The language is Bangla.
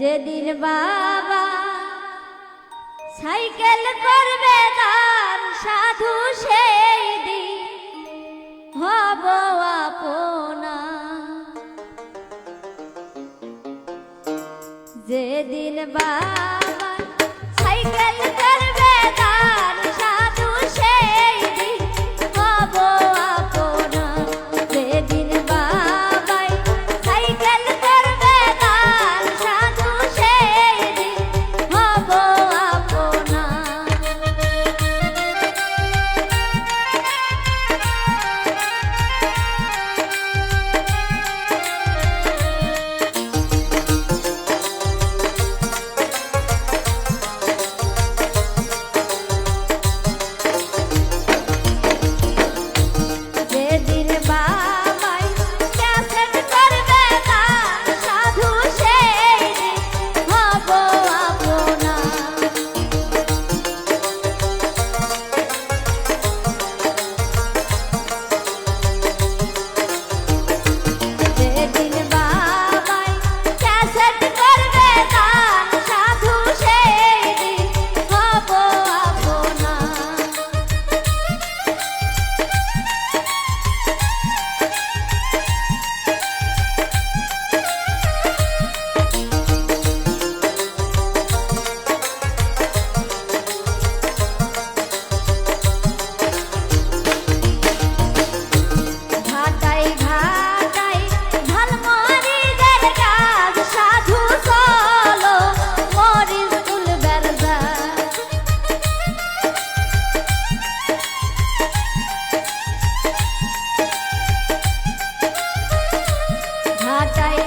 যেদিন বাবা সাইকেল করবে দান সাধু সেই দিন হব আপনা। যেদিন বাবা সাইকেল করবে দান সাধু সেই দিন হব আপনা। যেদিন বাবাই সাইকেল করবে দান সাধু সেই দিন হব আপনা। যেদিন বাবাই ক্যাসেট করবে দান সাধু সেই দিন হব আপনা। যেদিন বাবাই ক্যাসেট করবে দান সাধু সেই দিন হব আপনা। ঘাটাই ঘাটাই ঝালমরিচের গাছ সাধু চলো মরিচ তুলবার যায়। ঘাটাই